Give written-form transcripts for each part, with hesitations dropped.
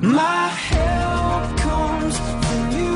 My help comes from you.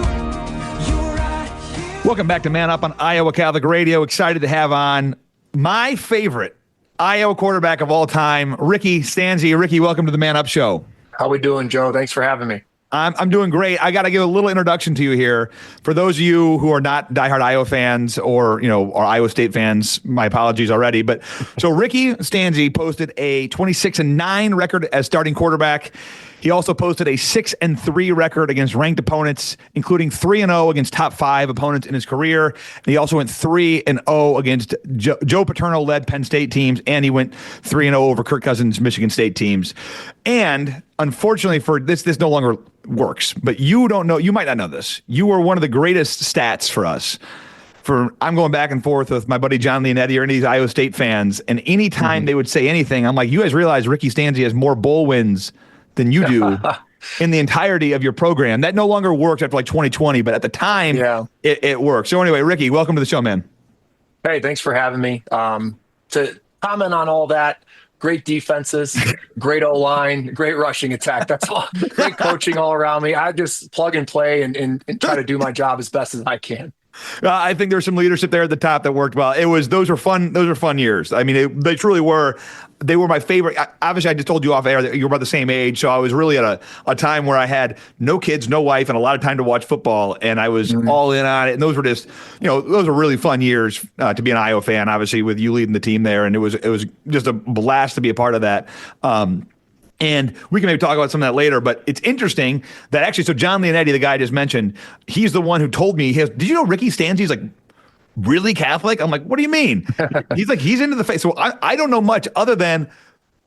You're right here. Welcome back to Man Up on Iowa Catholic Radio. Excited to have on my favorite Iowa quarterback of all time, Ricky Stanzi. Ricky, welcome to the Man Up Show. How we doing, Joe? Thanks for having me. I'm doing great. I got to give a little introduction to you here. For those of you who are not diehard Iowa fans or Iowa State fans, my apologies already. But so Ricky Stanzi posted a 26-9 record as starting quarterback. He also posted a 6-3 record against ranked opponents, including 3-0 against top 5 opponents in his career. And he also went 3-0 against Joe Paterno-led Penn State teams, and he went 3-0 over Kirk Cousins' Michigan State teams. And unfortunately for this no longer works. But you might not know this. You were one of the greatest stats for us. I'm going back and forth with my buddy John Leonetti or any of these Iowa State fans, and anytime they would say anything, I'm like, you guys realize Ricky Stanzi has more bowl wins than you do in the entirety of your program. That no longer works after like 2020, but at the time, it worked. So anyway, Ricky, welcome to the show, man. Hey, thanks for having me. To comment on all that, great defenses, great O-line, great rushing attack. That's all. Great coaching all around me. I just plug and play and try to do my job as best as I can. I think there's some leadership there at the top that worked well. Those were fun years. I mean, they truly were. They were my favorite. Obviously, I just told you off air that you were about the same age, so I was really at a time where I had no kids, no wife, and a lot of time to watch football, and I was all in on it. And those were just, those were really fun years to be an Iowa fan. Obviously, with you leading the team there, and it was just a blast to be a part of that. And we can maybe talk about some of that later, but it's interesting that actually, so John Leonetti, the guy I just mentioned, he's the one who told me, did you know Ricky Stanzi's like really Catholic? I'm like, what do you mean? He's like, he's into the faith. So I don't know much other than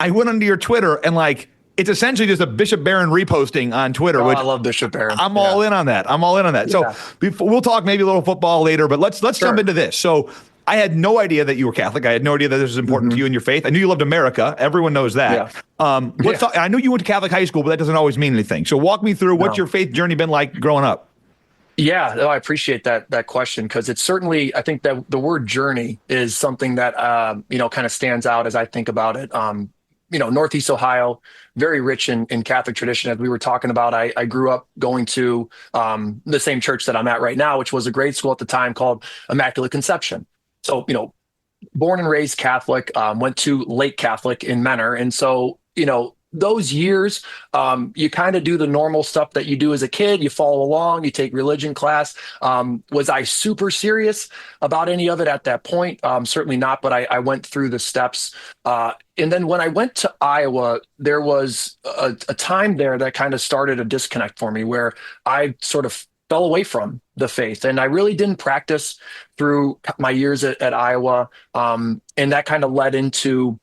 I went onto your Twitter and like, it's essentially just a Bishop Barron reposting on Twitter. Which I love Bishop Barron. I'm all in on that. So we'll talk maybe a little football later, but let's jump into this. So I had no idea that you were Catholic. I had no idea that this was important to you and your faith. I knew you loved America. Everyone knows that. I knew you went to Catholic high school, but that doesn't always mean anything. So walk me through what's your faith journey been like growing up? Yeah, I appreciate that question, because it's certainly, I think that the word journey is something that, kind of stands out as I think about it. Northeast Ohio, very rich in Catholic tradition. As we were talking about, I grew up going to the same church that I'm at right now, which was a grade school at the time called Immaculate Conception. So, born and raised Catholic, went to Lake Catholic in Menor. And so, those years, you kind of do the normal stuff that you do as a kid. You follow along, you take religion class. Was I super serious about any of it at that point? Certainly not, but I went through the steps. And then when I went to Iowa, there was a time there that kind of started a disconnect for me where I sort of fell away from the faith. And I really didn't practice through my years at Iowa. And that kind of led into,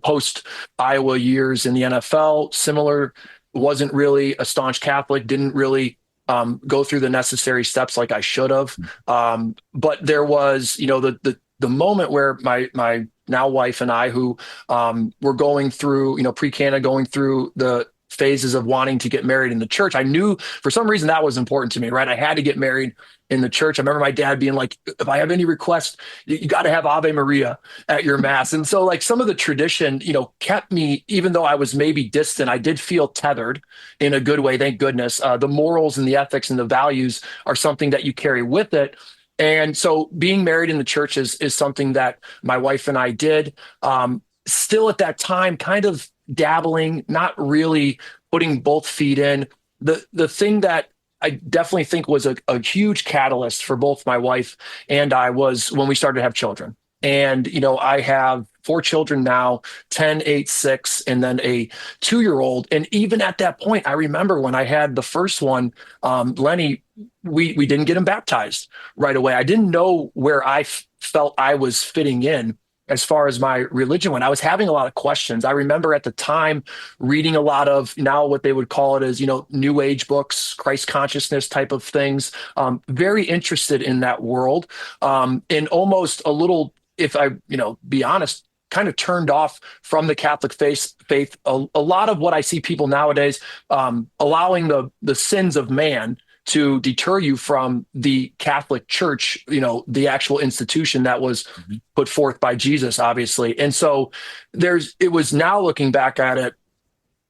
post Iowa years in the NFL. Similar, wasn't really a staunch Catholic, didn't really go through the necessary steps like I should have. But there was, the moment where my now wife and I, who were going through, pre-Cana, going through the phases of wanting to get married in the church. I knew for some reason that was important to me, right? I had to get married in the church. I remember my dad being like, if I have any requests, you got to have Ave Maria at your mass. And so like some of the tradition, kept me, even though I was maybe distant, I did feel tethered in a good way. Thank goodness. The morals and the ethics and the values are something that you carry with it. And so being married in the church is something that my wife and I did. Still at that time, kind of dabbling, not really putting both feet in. The thing that I definitely think was a huge catalyst for both my wife and I was when we started to have children. And, I have 4 children now, 10, 8, 6, and then a 2-year-old. And even at that point, I remember when I had the first one, Lenny, we didn't get him baptized right away. I didn't know where I felt I was fitting in as far as my religion went. I was having a lot of questions. I remember at the time reading a lot of now what they would call it as, new age books, Christ consciousness type of things. Very interested in that world. And almost a little, if I, be honest, kind of turned off from the Catholic faith. A lot of what I see people nowadays, allowing the sins of man to deter you from the Catholic Church, the actual institution that was put forth by Jesus, obviously. And so it was now looking back at it,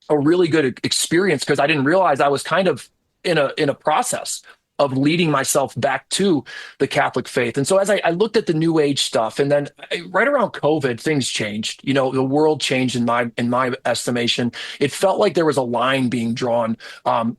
a really good experience because I didn't realize I was kind of in a process of leading myself back to the Catholic faith. And so as I looked at the New Age stuff, and then right around COVID, things changed. You know, the world changed in my estimation. It felt like there was a line being drawn.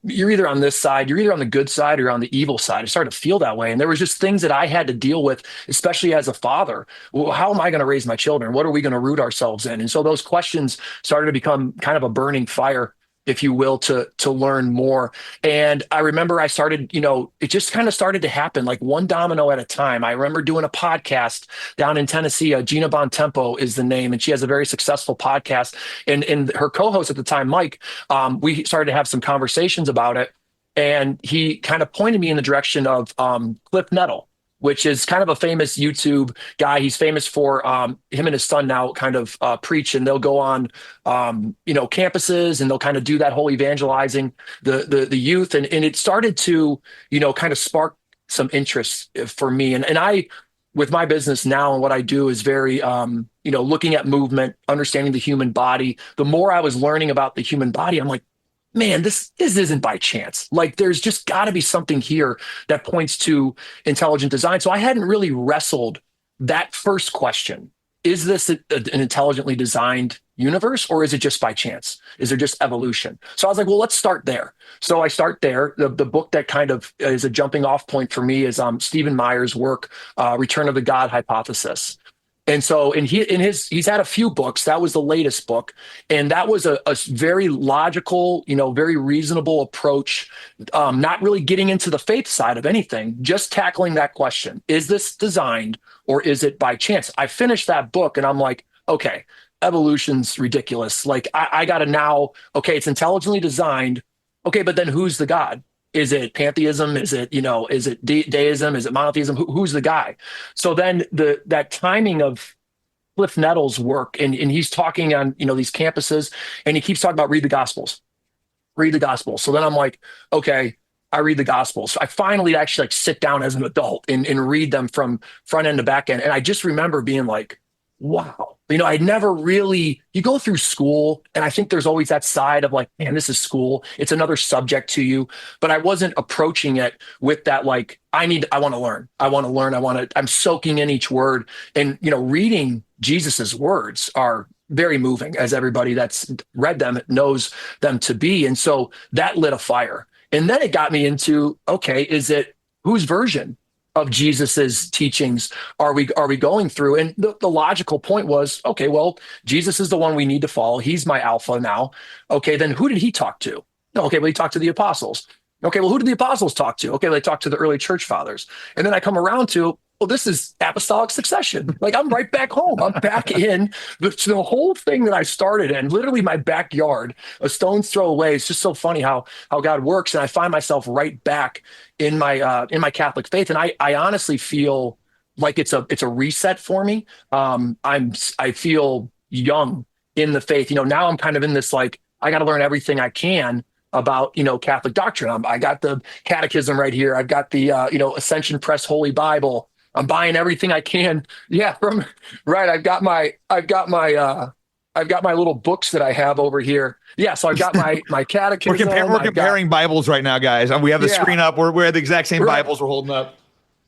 You're either on this side, you're either on the good side or you're on the evil side. It started to feel that way. And there was just things that I had to deal with, especially as a father. Well, how am I going to raise my children? What are we going to root ourselves in? And so those questions started to become kind of a burning fire, if you will, to learn more. And I remember I started, you know, it just kind of started to happen like one domino at a time. I remember doing a podcast down in Tennessee. Gina Bontempo is the name, and she has a very successful podcast. And her co-host at the time, Mike, we started to have some conversations about it. And he kind of pointed me in the direction of Cliff Nettle, which is kind of a famous YouTube guy. He's famous for him and his son now kind of preach, and they'll go on, campuses, and they'll kind of do that whole evangelizing the youth. And it started to, kind of spark some interest for me. And I, with my business now and what I do is very, looking at movement, understanding the human body. The more I was learning about the human body, I'm like, man, this isn't by chance. Like, there's just got to be something here that points to intelligent design. So I hadn't really wrestled that first question. Is this an intelligently designed universe, or is it just by chance? Is there just evolution? So I was like, well, let's start there. So I start there. The book that kind of is a jumping off point for me is Stephen Meyer's work, Return of the God Hypothesis. And so, he's had a few books. That was the latest book. And that was a very logical, very reasonable approach, not really getting into the faith side of anything, just tackling that question. Is this designed or is it by chance? I finished that book and I'm like, okay, evolution's ridiculous. Like I got to now, okay, it's intelligently designed. Okay, but then who's the God? Is it pantheism? Is it, is it deism? Is it monotheism? Who's the guy? So then that timing of Cliff Nettle's work, and he's talking on, these campuses, and he keeps talking about read the Gospels. So then I'm like, okay, I read the Gospels. So I finally actually sit down as an adult and read them from front end to back end. And I just remember being like, wow. I'd never really, you go through school, and I think there's always that side of like, man, this is school. It's another subject to you. But I wasn't approaching it with that, like, I want to learn. I'm soaking in each word. And, reading Jesus's words are very moving, as everybody that's read them knows them to be. And so that lit a fire. And then it got me into, okay, is it whose version of Jesus's teachings are we going through? And the logical point was, okay, well, Jesus is the one we need to follow. He's my alpha now. Okay, then who did he talk to? Okay, well, he talked to the apostles. Okay, well, who did the apostles talk to? Okay, well, they talked to the early church fathers. And then I come around to, well, this is apostolic succession. Like, I'm right back home. I'm back in the whole thing that I started in, literally my backyard, a stone's throw away. It's just so funny how God works. And I find myself right back in my Catholic faith. And I honestly feel like it's a reset for me. I feel young in the faith. Now I'm kind of in this, like, I got to learn everything I can about, Catholic doctrine. I got the catechism right here. I've got the, Ascension Press Holy Bible. I'm buying everything I can. Yeah. I've got my little books that I have over here. Yeah. So I've got my catechism. We're comparing Bibles right now, guys. And we have the screen up. We're the exact same Bibles we're holding up.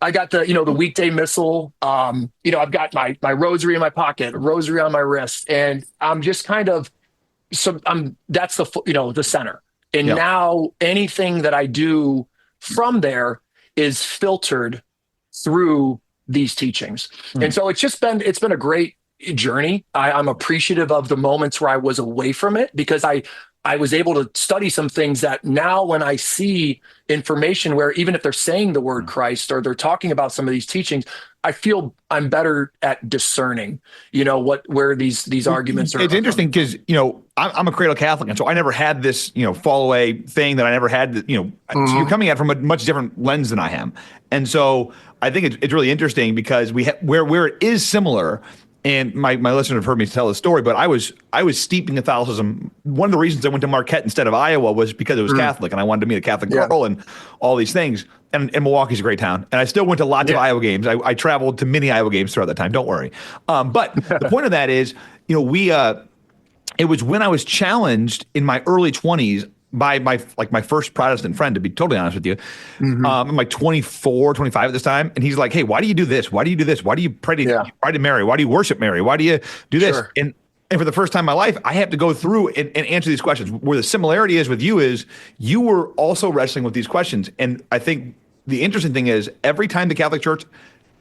I got the weekday missal. I've got my rosary in my pocket, rosary on my wrist. And I'm just kind of, that's the center. And now anything that I do from there is filtered through these teachings. And so it's been a great journey. I'm appreciative of the moments where I was away from it, because I was able to study some things that now when I see information where even if they're saying the word Christ or they're talking about some of these teachings, I feel I'm better at discerning, where these arguments are. It's interesting because, I'm a cradle Catholic. And so I never had this, fall away thing that I never had, so you're coming at it from a much different lens than I am. And so I think it's really interesting because where it is similar. And my listeners have heard me tell the story, but I was steeped in Catholicism. One of the reasons I went to Marquette instead of Iowa was because it was Catholic, and I wanted to meet a Catholic girl and all these things. And Milwaukee's a great town. And I still went to lots of Iowa games. I traveled to many Iowa games throughout that time. Don't worry. But the point of that is, it was when I was challenged in my early 20s by my first Protestant friend, to be totally honest with you. I'm like 24, 25 at this time. And he's like, hey, why do you do this? Why do you do this? Why do you pray to Mary? Why do you worship Mary? Why do you do this? Sure. And for the first time in my life, I have to go through and answer these questions. Where the similarity is with you is you were also wrestling with these questions. And I think the interesting thing is every time the Catholic Church,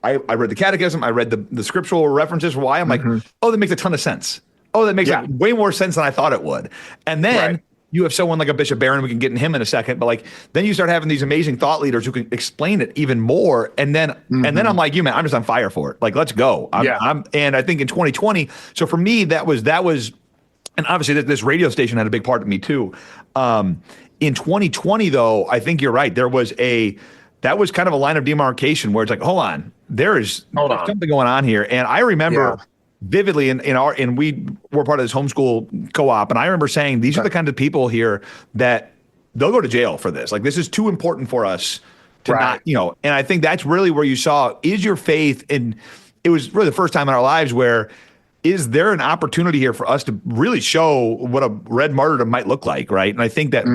I read the catechism, I read the scriptural references for why. I'm like, oh, that makes a ton of sense. Oh, that makes like way more sense than I thought it would. And then you have someone like a Bishop Barron, we can get in him in a second, but like then you start having these amazing thought leaders who can explain it even more. And then I'm like, you man, I'm just on fire for it. Like, let's go. And I think in 2020, so for me, that was, and obviously this radio station had a big part of me too. In 2020 though, I think you're right. That was kind of a line of demarcation where it's like, hold on, there's something going on here. And I remember vividly and we were part of this homeschool co-op. And I remember saying, these are the kind of people here that they'll go to jail for this. Like, this is too important for us to not, and I think that's really where you saw, is your faith, and it was really the first time in our lives where, is there an opportunity here for us to really show what a red martyrdom might look like, right? And I think that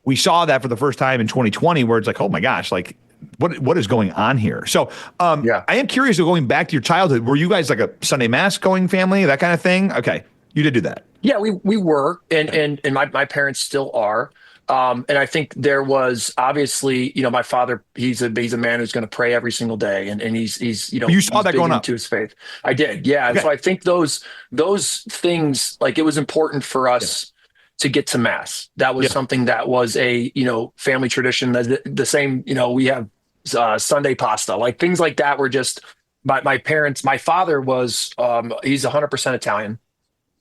we saw that for the first time in 2020, where it's like, oh my gosh, like what is going on here? So I am curious, going back to your childhood, were you guys like a Sunday mass going family, that kind of thing? Okay, you did do that. Yeah, we were, and my parents still are. And I think there was obviously, my father, he's a man who's going to pray every single day. And he's you saw that going up to his faith. I did. Yeah. Okay. So I think those things, like, it was important for us to get to mass. That was something that was a, family tradition. The same, we have Sunday pasta, like things like that were just my parents. My father was, he's 100% Italian.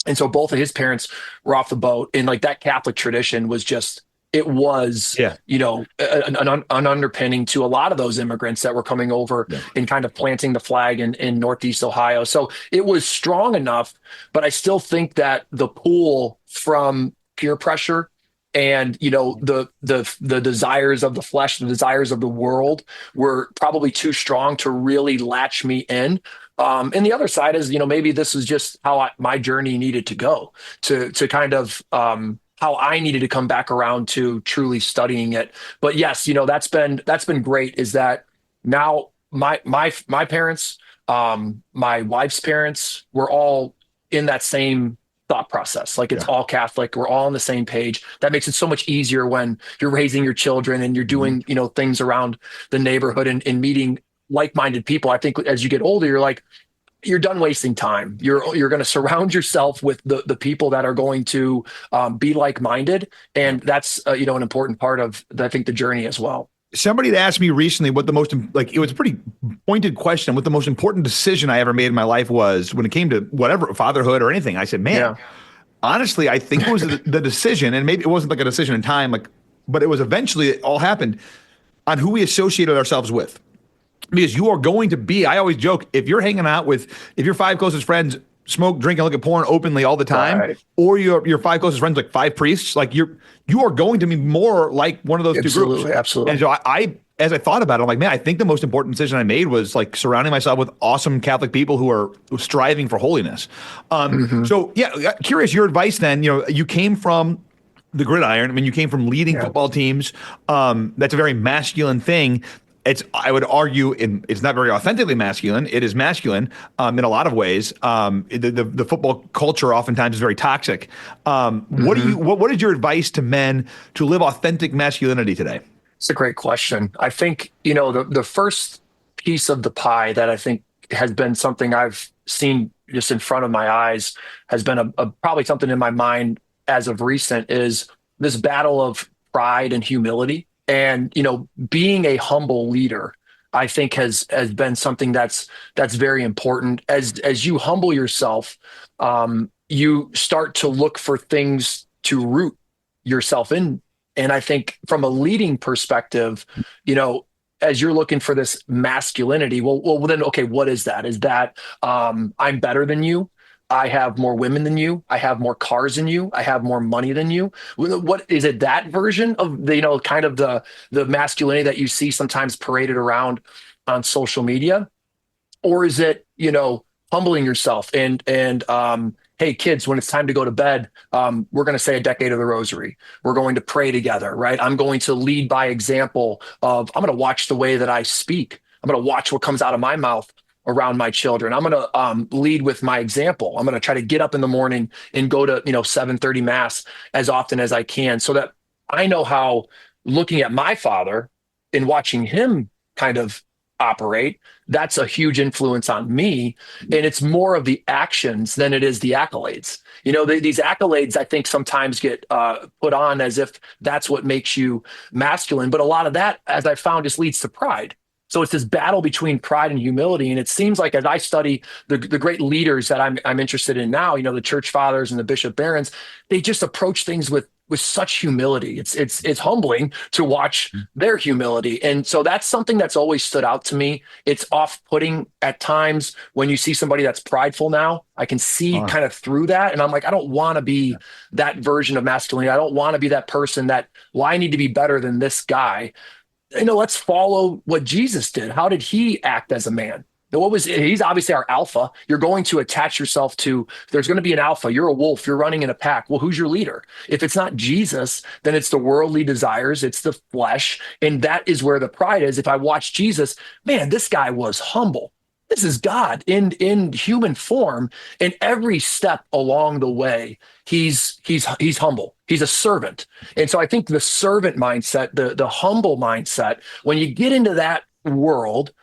And so both of his parents were off the boat, and like that Catholic tradition was just, it was, an underpinning to a lot of those immigrants that were coming over and kind of planting the flag in Northeast Ohio. So it was strong enough, but I still think that the pull from peer pressure and, the desires of the flesh, the desires of the world were probably too strong to really latch me in. And the other side is, maybe this is just how my journey needed to go to kind of, how I needed to come back around to truly studying it. But yes, that's been great, is that now my parents, my wife's parents, were all in that same thought process. Like, it's all Catholic. We're all on the same page. That makes it so much easier when you're raising your children and you're doing, things around the neighborhood and meeting like-minded people. I think as you get older, you're like, you're done wasting time. You're going to surround yourself with the people that are going to be like-minded. And that's, an important part of, I think, the journey as well. Somebody had asked me recently what the most, like, it was a pretty pointed question, what the most important decision I ever made in my life was when it came to whatever, fatherhood or anything. I said, man, honestly, I think it was the decision, and maybe it wasn't like a decision in time, but it was eventually, it all happened on who we associated ourselves with. Because you are going to be, I always joke, if you're hanging out with, if your five closest friends smoke, drink, and look at porn openly all the time, or your five closest friends, like five priests, like you are going to be more like one of those two groups. Absolutely. And so as I thought about it, I'm like, man, I think the most important decision I made was like surrounding myself with awesome Catholic people who are striving for holiness. So curious your advice then. You came from the gridiron. I mean, you came from leading football teams. That's a very masculine thing. I would argue it's not very authentically masculine. It is masculine in a lot of ways. The football culture oftentimes is very toxic. What is your advice to men to live authentic masculinity today? It's a great question. I think, the first piece of the pie that I think has been something I've seen just in front of my eyes, has been probably something in my mind as of recent, is this battle of pride and humility. And, being a humble leader, I think has been something that's very important. As you humble yourself, you start to look for things to root yourself in. And I think from a leading perspective, as you're looking for this masculinity, well, then, okay, what is that? Is that I'm better than you? I have more women than you. I have more cars than you. I have more money than you. What is it? That version of the, kind of the masculinity that you see sometimes paraded around on social media, or is it, humbling yourself and hey, kids, when it's time to go to bed, we're going to say a decade of the rosary. We're going to pray together, right? I'm going to lead by example of, I'm going to watch the way that I speak. I'm going to watch what comes out of my mouth around my children. I'm going to lead with my example. I'm going to try to get up in the morning and go to, 7:30 mass as often as I can, so that I know how, looking at my father and watching him kind of operate, that's a huge influence on me. And it's more of the actions than it is the accolades. These accolades, I think, sometimes get put on as if that's what makes you masculine. But a lot of that, as I found, just leads to pride. So it's this battle between pride and humility. And it seems like, as I study the great leaders that I'm interested in now, the church fathers and the bishop barons, they just approach things with such humility. It's humbling to watch their humility. And so that's something that's always stood out to me. It's off-putting at times when you see somebody that's prideful now. I can see kind of through that. And I'm like, I don't want to be that version of masculinity. I don't want to be that person that, I need to be better than this guy. Let's follow what Jesus did. How did he act as a man? He's obviously our alpha. You're going to attach yourself to, there's going to be an alpha. You're a wolf. You're running in a pack. Well, who's your leader? If it's not Jesus, then it's the worldly desires. It's the flesh. And that is where the pride is. If I watch Jesus, man, this guy was humble. This is God in human form. And every step along the way, he's humble. He's a servant. And so I think the servant mindset, the humble mindset, when you get into that world,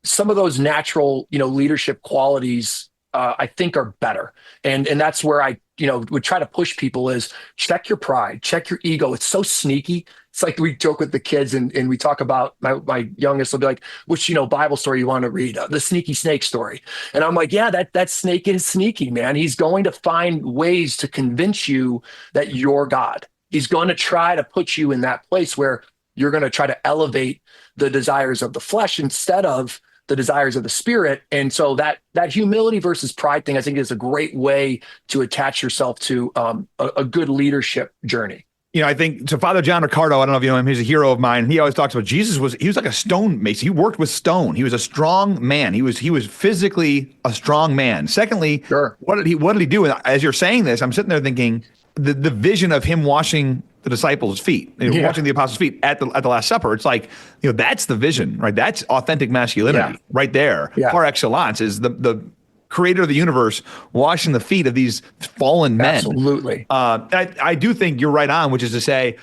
some of those natural, leadership qualities, I think, are better. And that's where I, would try to push people is, check your pride, check your ego. It's so sneaky. It's like we joke with the kids and we talk about, my youngest will be like, which, Bible story you want to read? The sneaky snake story. And I'm like, yeah, that snake is sneaky, man. He's going to find ways to convince you that you're God. He's going to try to put you in that place where you're going to try to elevate the desires of the flesh instead of the desires of the spirit. And so that humility versus pride thing, I think, is a great way to attach yourself to a good leadership journey. I think, so Father John Ricardo, I don't know if you know him, he's a hero of mine. He always talks about he was like a stone mason. He worked with stone. He was a strong man. He was physically a strong man. Secondly, sure. What did he do? And as you're saying this, I'm sitting there thinking the vision of him washing the disciples' feet, washing the apostles' feet at the Last Supper. It's like, that's the vision, right? That's authentic masculinity right there. Par excellence is the creator of the universe washing the feet of these fallen men. Absolutely. I do think you're right on, which is to say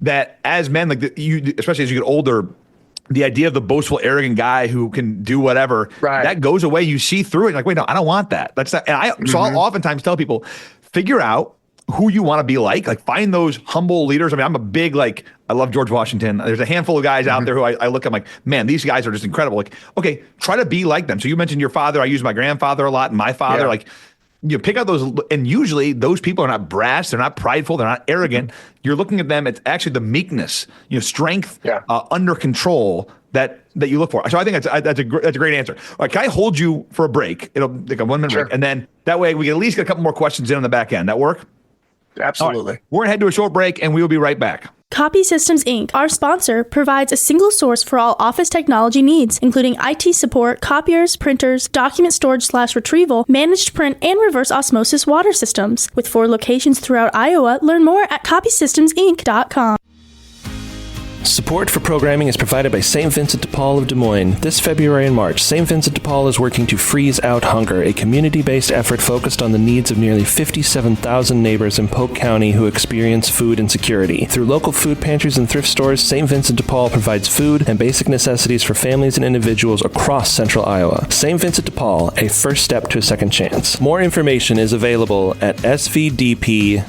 that as men, especially as you get older, the idea of the boastful, arrogant guy who can do whatever, that goes away. You see through it. Like, wait, no, I don't want that. That's not. And so I'll oftentimes tell people, figure out who you want to be like find those humble leaders. I mean, I'm a big, I love George Washington. There's a handful of guys out there who I look at, I'm like, man, these guys are just incredible. Like, okay, try to be like them. So you mentioned your father. I use my grandfather a lot, and my father, pick out those, and usually those people are not brash, they're not prideful, they're not arrogant. You're looking at them, it's actually the meekness, strength, under control that you look for. So I think that's a great answer. All right, can I hold you for a break? It'll like a 1 minute break, and then that way we can at least get a couple more questions in on the back end. That work? Absolutely. Right. We're going to head to a short break, and we will be right back. Copy Systems Inc., our sponsor, provides a single source for all office technology needs, including IT support, copiers, printers, document storage/retrieval, managed print, and reverse osmosis water systems. With 4 locations throughout Iowa, learn more at copysystemsinc.com. Support for programming is provided by St. Vincent de Paul of Des Moines. This February and March, St. Vincent de Paul is working to freeze out hunger, a community-based effort focused on the needs of nearly 57,000 neighbors in Polk County who experience food insecurity. Through local food pantries and thrift stores, St. Vincent de Paul provides food and basic necessities for families and individuals across central Iowa. St. Vincent de Paul, a first step to a second chance. More information is available at svdpdsm.org.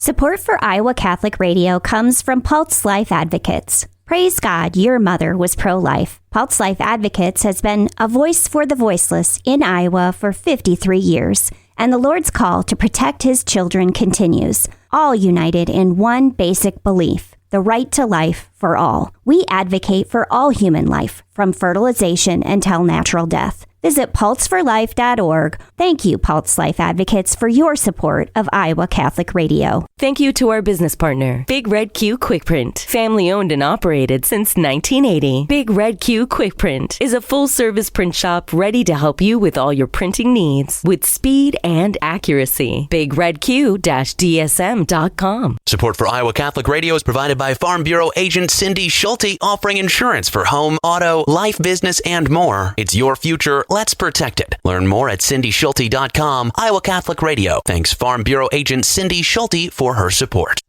Support for Iowa Catholic Radio comes from Pulse Life Advocates. Praise God, your mother was pro-life. Pulse Life Advocates has been a voice for the voiceless in Iowa for 53 years, and the Lord's call to protect his children continues, all united in one basic belief: the right to life for all. We advocate for all human life, from fertilization until natural death. Visit pulseforlife.org. Thank you, Pulse Life Advocates, for your support of Iowa Catholic Radio. Thank you to our business partner, Big Red Q Quick Print. Family owned and operated since 1980. Big Red Q Quick Print is a full-service print shop ready to help you with all your printing needs with speed and accuracy. BigRedQ-DSM.com. Support for Iowa Catholic Radio is provided by Farm Bureau agent Cindy Schulte, offering insurance for home, auto, life, business, and more. It's your future. Let's protect it. Learn more at cindyschulte.com. Iowa Catholic Radio thanks Farm Bureau agent Cindy Schulte for her support.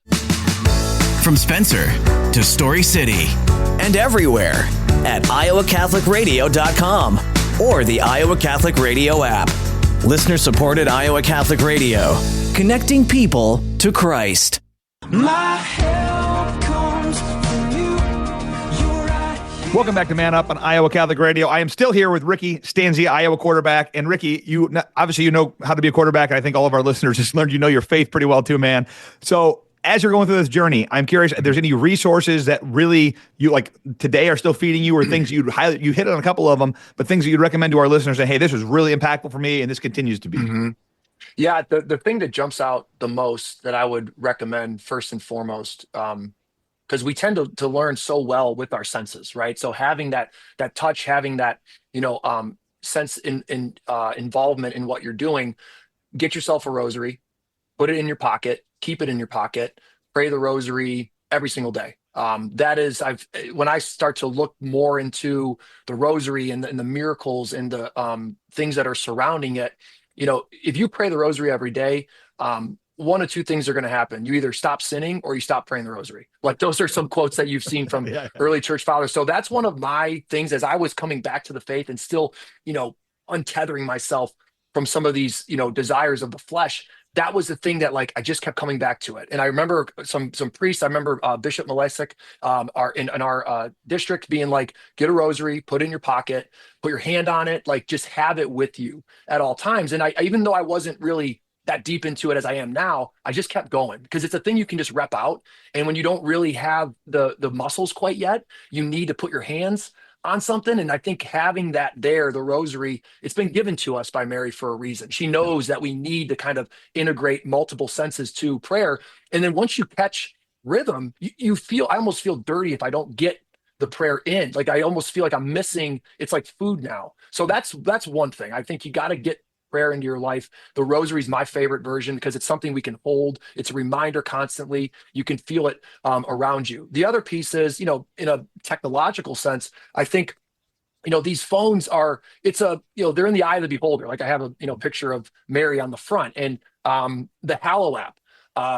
From Spencer to Story City and everywhere at iowacatholicradio.com or the Iowa Catholic Radio app. Listener-supported Iowa Catholic Radio, connecting people to Christ. My help comes from you. You're right here. Welcome back to Man Up on Iowa Catholic Radio. I am still here with Ricky Stanzi, Iowa quarterback. And Ricky, obviously you know how to be a quarterback, and I think all of our listeners just learned you know your faith pretty well too, man. So as you're going through this journey, I'm curious if there's any resources that really you like today are still feeding you, or things you'd highlight. You hit on a couple of them, but things that you'd recommend to our listeners say, hey, this was really impactful for me and this continues to be. Mm-hmm. Yeah, the thing that jumps out the most that I would recommend first and foremost, because we tend to learn so well with our senses, right? So having that touch, having that sense in involvement in what you're doing, get yourself a rosary, put it in your pocket, keep it in your pocket, pray the rosary every single day. That is, when I start to look more into the rosary and the miracles and the things that are surrounding it, if you pray the rosary every day, one of two things are going to happen. You either stop sinning or you stop praying the rosary. Like those are some quotes that you've seen from early church fathers. So that's one of my things as I was coming back to the faith and still, untethering myself from some of these, desires of the flesh. That was the thing that I just kept coming back to it. And I remember some priests, I remember Bishop Malesic in our district being like, get a rosary, put it in your pocket, put your hand on it, just have it with you at all times. And I even though I wasn't really that deep into it as I am now, I just kept going because it's a thing you can just rep out. And when you don't really have the muscles quite yet, you need to put your hands on something. And I think having that there, the rosary, it's been given to us by Mary for a reason. She knows that we need to kind of integrate multiple senses to prayer. And then once you catch rhythm, I almost feel dirty if I don't get the prayer in. I almost feel like I'm missing, it's like food now. So that's one thing. I think you got to get prayer into your life. The rosary is my favorite version because it's something we can hold. It's a reminder constantly. You can feel it around you. The other piece is, in a technological sense, I think, these phones they're in the eye of the beholder. I have a, picture of Mary on the front and the Hallow app,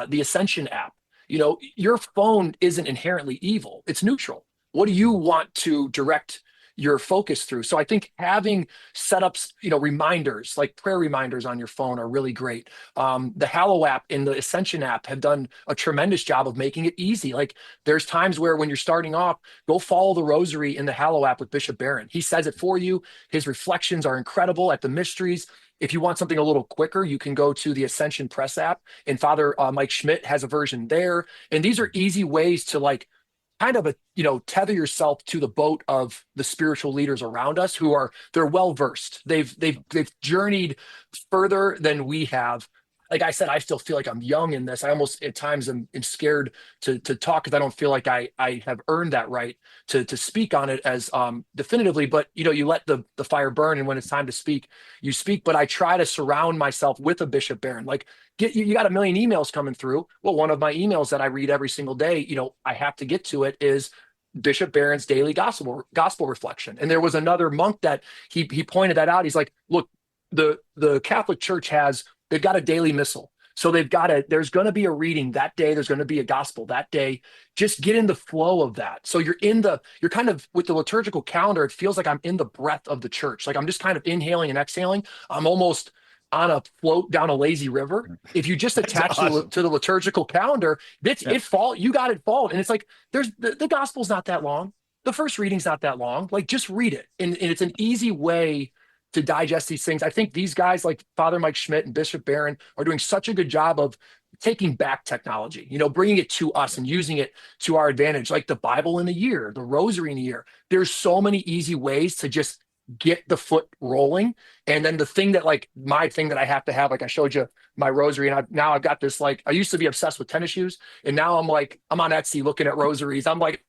the Ascension app. Your phone isn't inherently evil. It's neutral. What do you want to direct your focus through? So I think having setups, reminders, like prayer reminders on your phone are really great. The Hallow app and the Ascension app have done a tremendous job of making it easy. There's times where when you're starting off, go follow the rosary in the Hallow app with Bishop Barron. He says it for you. His reflections are incredible at the mysteries. If you want something a little quicker, you can go to the Ascension Press app, and Father Mike Schmidt has a version there. And these are easy ways to kind of tether yourself to the boat of the spiritual leaders around us they're well versed. They've journeyed further than we have. Like I said, I still feel like I'm young in this. I almost at times am scared to talk because I don't feel like I have earned that right to speak on it as definitively. But you let the fire burn, and when it's time to speak, you speak. But I try to surround myself with a Bishop Barron. You got a million emails coming through. Well, one of my emails that I read every single day, I have to get to it, is Bishop Barron's daily gospel reflection. And there was another monk that he pointed that out. He's like, look, the Catholic Church they've got a daily missal. So there's going to be a reading that day. There's going to be a gospel that day. Just get in the flow of that. So you're kind of with the liturgical calendar, it feels like I'm in the breath of the church. I'm just kind of inhaling and exhaling. I'm almost on a float down a lazy river. If you just attach awesome. to the liturgical calendar, you got it followed. And it's the gospel's not that long. The first reading's not that long. Just read it. And it's an easy way to digest these things. I think these guys like Father Mike Schmidt and Bishop Barron are doing such a good job of taking back technology, bringing it to us and using it to our advantage, like the Bible in a year, the rosary in a year. There's so many easy ways to just get the foot rolling. And then the thing that like my thing that I have to have, like I showed you my rosary, and now I've got this, like I used to be obsessed with tennis shoes, and now I'm on Etsy looking at rosaries. I'm like,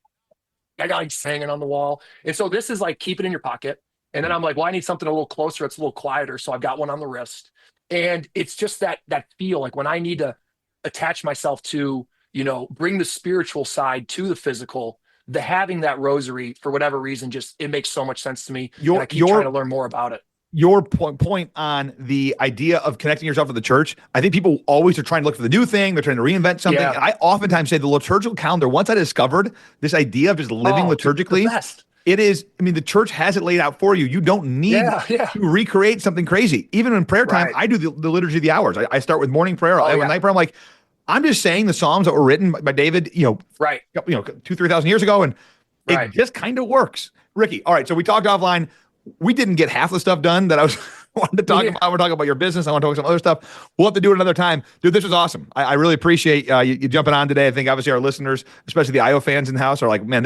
I got hanging on the wall. And so this is like, keep it in your pocket. And then I'm like, well, I need something a little closer. It's a little quieter. So I've got one on the wrist. And it's just that feel like when I need to attach myself to, bring the spiritual side to the physical, the having that rosary for whatever reason, just, it makes so much sense to me. And I keep trying to learn more about it. Your point on the idea of connecting yourself to the church, I think people always are trying to look for the new thing. They're trying to reinvent something. Yeah. And I oftentimes say the liturgical calendar, once I discovered this idea of just living liturgically, it is, the church has it laid out for you. You don't need to recreate something crazy. Even in prayer time, I do the liturgy of the hours. I start with morning prayer. I have a night prayer. I'm like, I'm just saying the Psalms that were written by David, 2,000-3,000 years ago. And it just kind of works. Ricky, all right. So we talked offline. We didn't get half the stuff done that I was wanted to talk about. We're talking about your business. I want to talk about some other stuff. We'll have to do it another time. Dude, this was awesome. I really appreciate you jumping on today. I think obviously our listeners, especially the Iowa fans in the house, are like, man,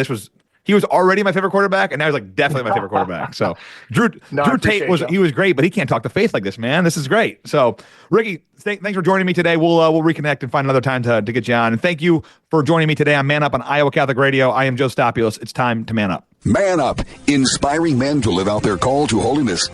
he was already my favorite quarterback, and now he's like definitely my favorite quarterback. So Drew Tate he was great, but he can't talk to faith like this, man. This is great. So Ricky, thanks for joining me today. We'll reconnect and find another time to get you on. And thank you for joining me today on Man Up on Iowa Catholic Radio. I am Joe Stopulus. It's time to man up. Man Up, inspiring men to live out their call to holiness.